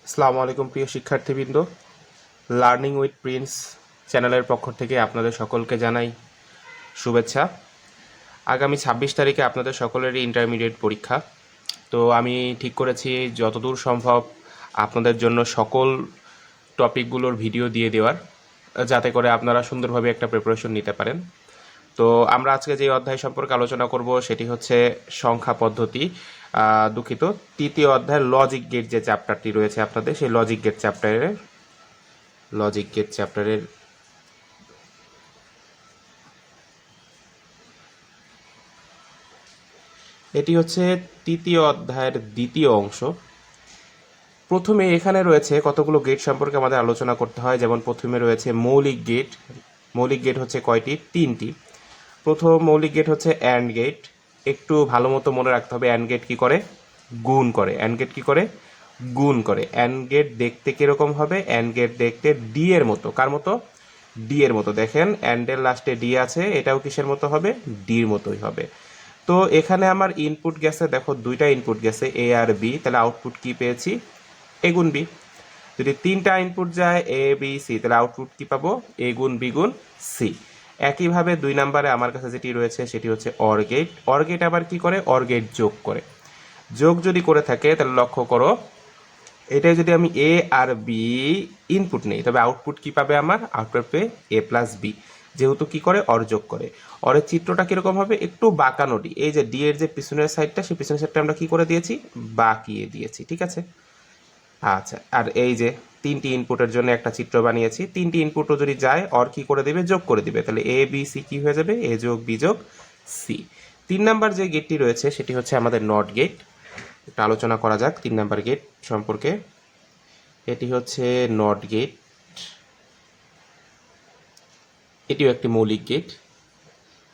আসসালামু আলাইকুম প্রিয় শিক্ষার্থীবৃন্দ, লার্নিং উইথ প্রিন্স চ্যানেলের পক্ষ থেকে আপনাদের সকলকে জানাই শুভেচ্ছা। আগামী ২৬ তারিখে আপনাদের সকলেরই ইন্টারমিডিয়েট পরীক্ষা। তো আমি ঠিক করেছি যতদূর সম্ভব আপনাদের জন্য সকল টপিকগুলোর ভিডিও দিয়ে দেওয়ার, যাতে করে আপনারা সুন্দরভাবে একটা প্রিপারেশন নিতে পারেন। তো আমরা আজকে যে অধ্যায় সম্পর্কে আলোচনা করব সেটি হচ্ছে সংখ্যা পদ্ধতি। দুঃখিত, তৃতীয় অধ্যায়ের লজিক গেট যে চ্যাপ্টারটি রয়েছে আপনাদের, সেই লজিক গেট চ্যাপ্টারের এটি হচ্ছে তৃতীয় অধ্যায়ের দ্বিতীয় অংশ। প্রথমে এখানে রয়েছে কতগুলো গেট সম্পর্কে আমাদের আলোচনা করতে হয়। যেমন প্রথমে রয়েছে মৌলিক গেট। মৌলিক গেট হচ্ছে কয়টি? তিনটি। প্রথম মৌলিক গেট হচ্ছে অ্যান্ড গেট। একটু ভালো মতো মনে রাখতে হবে, অ্যান্ড গেট কী করে? গুণ করে। অ্যান্ড গেট কী করে? গুণ করে। অ্যান্ড গেট দেখতে কীরকম হবে? অ্যান্ড গেট দেখতে ডি এর মতো। কার মতো? ডি এর মতো। দেখেন অ্যান্ডের লাস্টে ডি আছে, এটাও কিসের মতো হবে? ডির মতোই হবে। তো এখানে আমার ইনপুট গেছে, দেখো দুইটা ইনপুট গেছে, এ আর বি, তাহলে আউটপুট কি পেয়েছি? এ গুণ বি। যদি তিনটা ইনপুট যায় এ বি সি, তাহলে আউটপুট কি পাবো? এ গুণ বি গুণ সি। একইভাবে 2 নম্বরে আমার কাছে যেটি রয়েছে সেটি হচ্ছে অর গেট। অর গেট আবার কি করে? অর গেট যোগ করে। যোগ যদি করে থাকে তাহলে লক্ষ্য করো, এটাই যদি আমি এ আর বি ইনপুট নেই, তবে আউটপুট কি পাবে? আমার আউটপুট পে এ প্লাস বি। যেহেতু কি করে? অর যোগ করে। অরের চিত্রটা কিরকম হবে? একটু বাঁকানো ডি। এই যে ডি এর যে পিছনের সাইডটা, সেই পিছনের সাইডটা আমরা কি করে দিয়েছি? বাঁকিয়ে দিয়েছি। ঠিক আছে। আচ্ছা, আর এই যে তিনটি ইনপুটের জন্য একটা চিত্র বানিয়েছি। তিনটি ইনপুটও যদি যায়, অর কি করে দেবে? যোগ করে দিবে। তাহলে এ বি সি কি হয়ে যাবে? এ যোগ বি যোগ সি। 3 নাম্বার যে গেটটি রয়েছে সেটি হচ্ছে আমাদের নট গেট। একটু আলোচনা করা যাক 3 নাম্বার গেট সম্পর্কে। এটি হচ্ছে নট গেট। এটিও একটি মৌলিক গেট।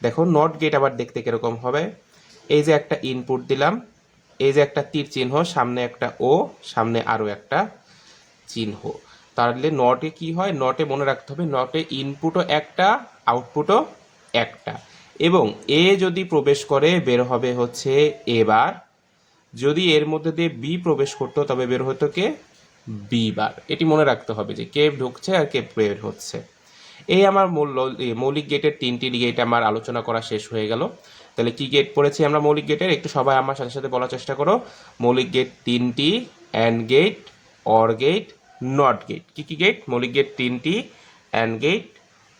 দেখো নট গেট আবার দেখতে কিরকম হবে? এই যে একটা ইনপুট দিলাম, এই যে একটা তীর চিহ্ন, সামনে একটা ও, সামনে আরও একটা চিহ্ন। তাহলে নটে কি হয়? নটে মনে রাখতে হবে, নটে ইনপুটও একটা, আউটপুটও একটা। এবং এ যদি প্রবেশ করে বের হবে হচ্ছে এ বার। যদি এর মধ্যে দিয়ে বি প্রবেশ করতো তবে বের হতো কে? বি বার। এটি মনে রাখতে হবে যে কে ঢুকছে আর কে বের হচ্ছে। এই আমার মৌলিক গেটের 3টি গেট আমার আলোচনা করা শেষ হয়ে গেল। তাহলে কি গেট পড়েছি আমরা মৌলিক গেটের? একটু সবাই আমার সাথে সাথে বলার চেষ্টা করো। মৌলিক গেট 3টি: and gate, or gate, not gate. কি কি গেট? মৌলিক গেট 3টি: and gate,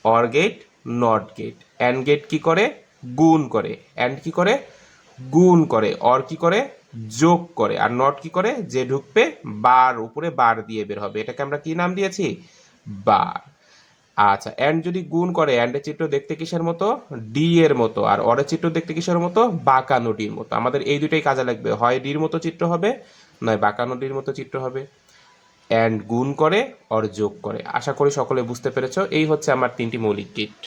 or gate, not gate. And gate কি করে? গুণ করে। অ্যান্ড কি করে? গুণ করে। অর কি করে? যোগ করে। আর নট কি করে? যে ঢুকবে বার, উপরে বার দিয়ে বের হবে। এটাকে আমরা কি নাম দিয়েছি? বার। আচ্ছা, অ্যান্ড যদি গুণ করে, অ্যান্ডের চিত্র দেখতে কিসের মতো? ডি এর মতো। আর অরের চিত্র দেখতে কিসের মতো? বাঁকানো ডির মতো। আমাদের এই দুইটাই কাজে লাগবে, হয় ডির মতো চিত্র হবে, নয় বাঁকানো ডির মতো চিত্র হবে। অ্যান্ড গুণ করে, অর যোগ করে। আশা করি সকলে বুঝতে পেরেছো। এই হচ্ছে আমার 3টি মৌলিক গেট।